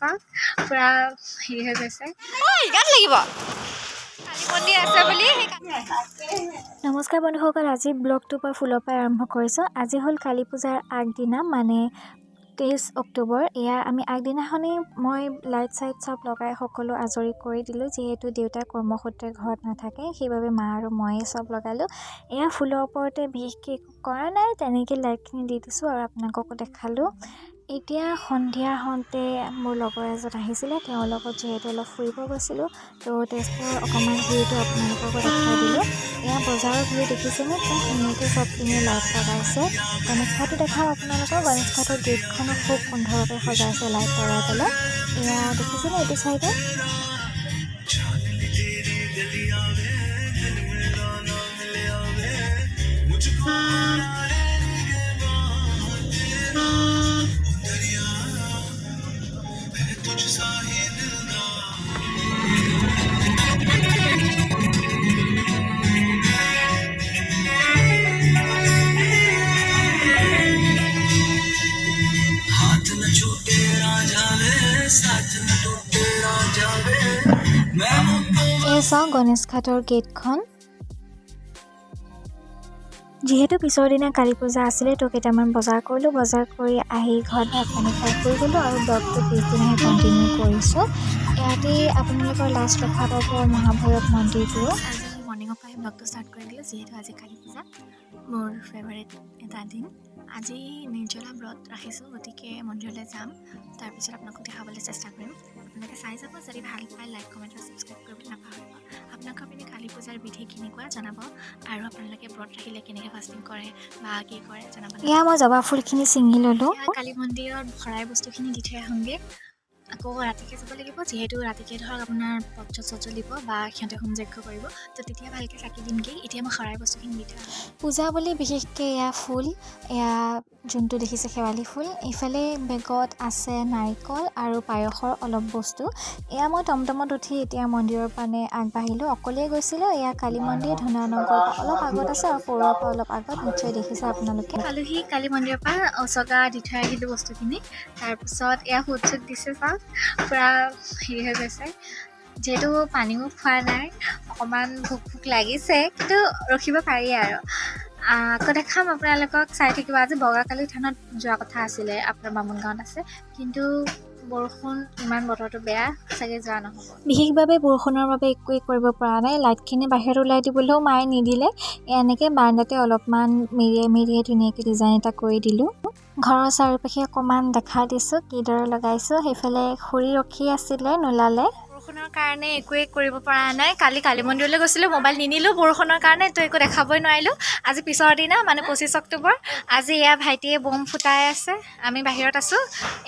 পুৰা হেৰি হৈ গৈছে। গাত লাগিব কালী মন্দিৰ আছে বুলি। নমস্কাৰ বন্ধুসকল, আজি ব্লগটো পৰা ফুলৰ পৰা আৰম্ভ কৰিছোঁ। আজি হ'ল কালী পূজাৰ আগদিনা, মানে 23 অক্টোবৰ। এয়া আমি আগদিনাখনেই মই লাইট চাইট চব লগাই সকলো আজৰি কৰি দিলোঁ, যিহেতু দেউতাৰ কৰ্মসূত্ৰে ঘৰত নাথাকে, সেইবাবে মা আৰু ময়ে চব লগালোঁ। এয়া ফুলৰ ওপৰতে বিশেষকৈ কৰা নাই, তেনেকৈ লাইটখিনি দি দিছোঁ আৰু আপোনালোককো দেখালোঁ। এতিয়া সন্ধিয়া হওঁতে মোৰ লগৰ এজন আহিছিলে, তেওঁৰ লগত যিহেতু অলপ ফুৰিব গৈছিলোঁ, তো তেজপুৰৰ অকণমান ভিউটো আপোনালোককো দেখাই দিলোঁ। এয়া বজাৰৰ ভিউ দেখিছেনে, কিমান ধুনীয়াকৈ চব পিনে লাইট লগাইছে। গণেশ ঘাটো দেখাওঁ আপোনালোকক। গণেশ ঘাটৰ গেটখনো খুব সুন্দৰকৈ সজাইছে লাইট লগাই পেলাই। এয়া দেখিছেনে এইটো চাইডে। এই চাওঁ গণেশ ঘাটৰ গেটখন। যিহেতু পিছৰ দিনা কালী পূজা আছিলে, তো কেইটামান বজাৰ কৰিলোঁ। বজাৰ কৰি আহি ঘৰত ভাত পানী খাই শুই গ'লোঁ আৰু ব্লগটো পিছদিনাহে কণ্টিনিউ কৰিছোঁ। ইয়াতেই আপোনালোকৰ লাষ্ট দেখা পাব মহাভৈৰৱ মন্দিৰটো। আজি মৰ্ণিঙৰ পৰাই ব্লগটো ষ্টাৰ্ট কৰি দিলোঁ, যিহেতু আজি কালী পূজা, মোৰ ফেভাৰিট এটা দিন। আজি নিৰ্জলা ব্ৰত ৰাখিছোঁ, গতিকে মন্দিৰলৈ যাম। তাৰপিছত আপোনালোকক দেখাবলৈ চেষ্টা কৰিম। আপোনালোকে চাই যাব, যদি ভাল পায় লাইক কমেণ্ট আৰু ছাবস্ক্ৰাইব কৰিবলৈ নাপাহৰিব। আপোনালোকৰ পিনে কালী পূজাৰ বিধি কেনেকুৱা জনাব, আৰু আপোনালোকে ব্ৰত ৰাখিলে কেনেকৈ ফাষ্টিং কৰে বা কি কৰে জনাব। এয়া মই জবা ফুলখিনি ছিঙি ল'লোঁ। কালী মন্দিৰত ভৰাই বস্তুখিনি দি থৈ আহোঁগৈ। আকৌ ৰাতিকৈ যাব লাগিব, যিহেতু ৰাতিকৈ ধৰক আপোনাৰ পট চট জ্বলিব বা সিহঁতে হোম যজ্ঞ কৰিব, তো তেতিয়া ভালকৈ চাকি দিমগৈ। এতিয়া মই শৰাই বস্তুখিনি দি থৈ আহোঁ। পূজা বুলি বিশেষকৈ এয়া ফুল, এয়া যোনটো দেখিছে শেৱালি ফুল। এইফালে বেগত আছে নাৰিকল আৰু পায়সৰ অলপ বস্তু। এয়া মই টমটমত উঠি এতিয়া মন্দিৰৰ পানে আগবাঢ়িলোঁ। অকলেই গৈছিলোঁ। এয়া কালী মন্দিৰ ধুনানগৰৰ পৰা অলপ আগত আছে আৰু পৌৰৰ পৰা অলপ আগত, নিশ্চয় দেখিছে আপোনালোকে। পালোহি কালী মন্দিৰৰ পৰা, অচগা দি থৈ আহিলোঁ বস্তুখিনি। তাৰপিছত এয়া ফুট চুট দিছে, চাওক পূৰা হেৰি হৈ গৈছে। যিহেতু পানীও খোৱা নাই, অকণমান ভোক ভোক লাগিছে, কিন্তু ৰখিব পাৰি আৰু। আকৌ দেখাম আপোনালোকক, চাই থাকিব। আজি বগাকালী থানত যোৱা কথা আছিলে, আপোনাৰ বামুণ গাঁৱত আছে, কিন্তু বৰষুণ ইমান, বতৰটো বেয়া, চাগে যোৱা নহ'ব। বিশেষভাৱে বৰষুণৰ বাবে একোৱেই কৰিব পৰা নাই। লাইটখিনি বাহিৰত ওলাই দিবলৈও মায়ে নিদিলে। এনেকৈ বাৰাণ্ডাতে অলপমান মেৰিয়াই ধুনীয়াকৈ ডিজাইন এটা কৰি দিলোঁ। ঘৰৰ চাৰিওপাশে অকণমান দেখা দিছোঁ কিদৰে লগাইছোঁ। সেইফালে খুৰী ৰখি আছিলে, নোলালে। বৰষুণৰ কাৰণে একোৱেই কৰিব পৰা নাই। কালি মন্দিৰলৈ গৈছিলোঁ, মোবাইল নিনিলোঁ বৰষুণৰ কাৰণে, তো একো দেখাবই নোৱাৰিলোঁ। আজি পিছৰ দিনা, মানে 25 অক্টোবৰ। আজি এয়া ভাইটিয়ে বম ফুটাই আছে, আমি বাহিৰত আছোঁ।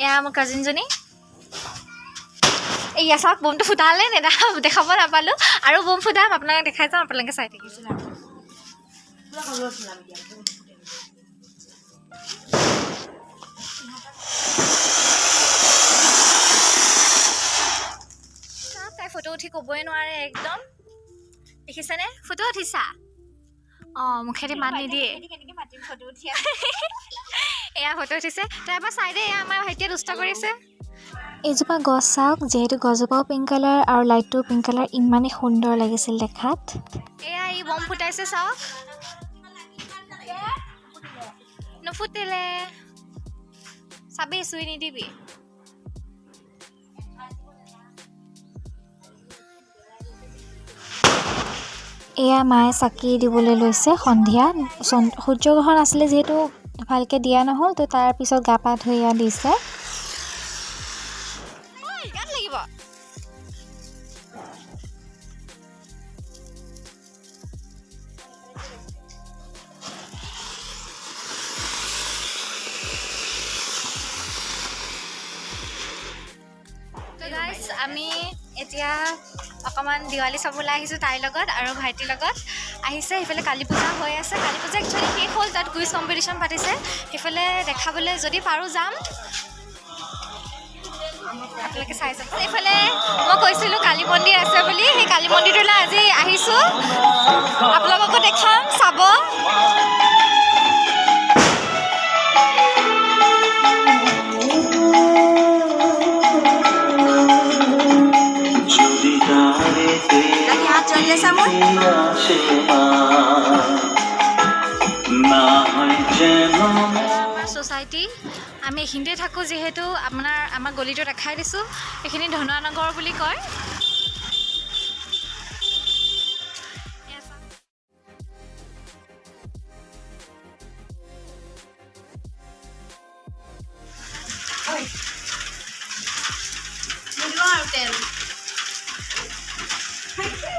এয়া মোৰ কাজিনজনী, এয়া চাওক বমটো ফুটালে, দেখাব নাপালোঁ। আৰু বম ফুটাম, আপোনালোকে দেখাই যাম, আপোনালোকে চাই থাকিছিল। তাই ফটো উঠি ক'বই নোৱাৰে একদম, দেখিছেনে? ফটো উঠিছা? অঁ, মুখেদি মাত নিদিয়ে। এয়া ফটো উঠিছে। তাৰ পৰা চাইডে এয়া আমাৰ ভাইটিয়ে দুষ্ট কৰিছে। এইজোপা গছ চাওক, যিহেতু গছজোপাও পিংক কালাৰ আৰু লাইটটোও পিংক কালাৰ, ইমানেই সুন্দৰ লাগিছিল দেখাত। এয়া ই বম ফুটাইছে, চাওক নুফুটিলে, চাবি চুই নিদিবি। এয়া মায়ে চাকি দিবলৈ লৈছে সন্ধিয়া। সূৰ্যগ্ৰহণ আছিলে, যিহেতু ভালকৈ দিয়া নহ'ল, তো তাৰ পিছত গা পা ধুই এয়া দিছে। আমি এতিয়া অকণমান দিৱালী চাবলৈ আহিছোঁ তাইৰ লগত, আৰু ভাইটিৰ লগত আহিছে। সেইফালে কালী পূজা হৈ আছে। কালী পূজা একচুৱেলি শেষ হ'ল, তাত কুইজ কম্পিটিশ্যন পাতিছে। সেইফালে দেখাবলৈ যদি পাৰোঁ যাম, আপোনালোকে চাই যাব। এইফালে মই কৈছিলোঁ কালী মন্দিৰ আছে বুলি, সেই কালী মন্দিৰটোলৈ আজি আহিছোঁ, আপোনালোককো দেখাম, চাব। আমাৰ ছ'চাইটি আমি এইখিনিতে থাকোঁ যিহেতু আমাৰ গলিটো দেখাই দিছোঁ এইখিনি ধনুৱানগৰ বুলি কয়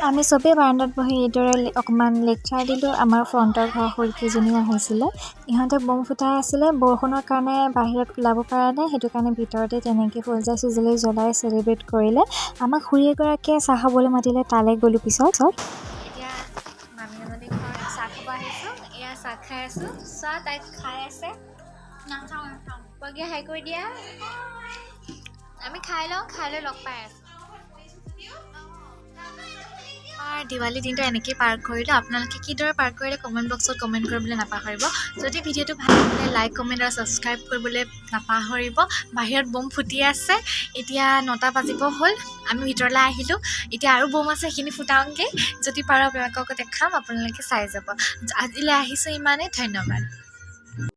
আমি চবেই বাৰাণ্ডাত বহি এইদৰে অকণমান লেকচাৰ দিলোঁ। আমাৰ ফ্ৰণ্টৰ ঘৰৰ সৰুকেইজনীও আহিছিলে, ইহঁতে বম ফুটাই আছিলে। বৰষুণৰ কাৰণে বাহিৰত ওলাব পৰা নাই, সেইটো কাৰণে ভিতৰতে তেনেকৈ ফুলজাই চুলজাই জ্বলাই চেলিব্ৰেট কৰিলে। আমাক খুৰী এগৰাকীয়ে চাহ খাবলৈ মাতিলে, তালৈ গ'লোঁ পিছত। এতিয়া মামী এজনী ঘৰত চাহ খাব আহিছোঁ। এয়া চাহ খাই আছোঁ, চাহ তাই খাই আছে। নাখাওঁ বাকী হাই কৰি দিয়া। আমি খাই লওঁ, খাই লৈ লগ পাই আছোঁ। দিৱালী দিনটো এনেকেই পাৰ কৰিলোঁ। আপোনালোকে কিদৰে পাৰ কৰিলে কমেণ্ট বক্সত কমেণ্ট কৰিবলৈ নাপাহৰিব। যদি ভিডিঅ'টো ভাল লাগিলে লাইক কমেণ্ট আৰু ছাবস্ক্ৰাইব কৰিবলৈ নাপাহৰিব। বাহিৰত বম ফুটি আছে, এতিয়া 9টা বাজিব হ'ল। আমি ভিতৰলৈ আহিলোঁ, এতিয়া আৰু বম আছে, সেইখিনি ফুটাওঁগৈ। যদি পাৰোঁ আপোনালোকক দেখাম, আপোনালোকে চাই যাব। আজিলৈ আহিছোঁ ইমানেই, ধন্যবাদ।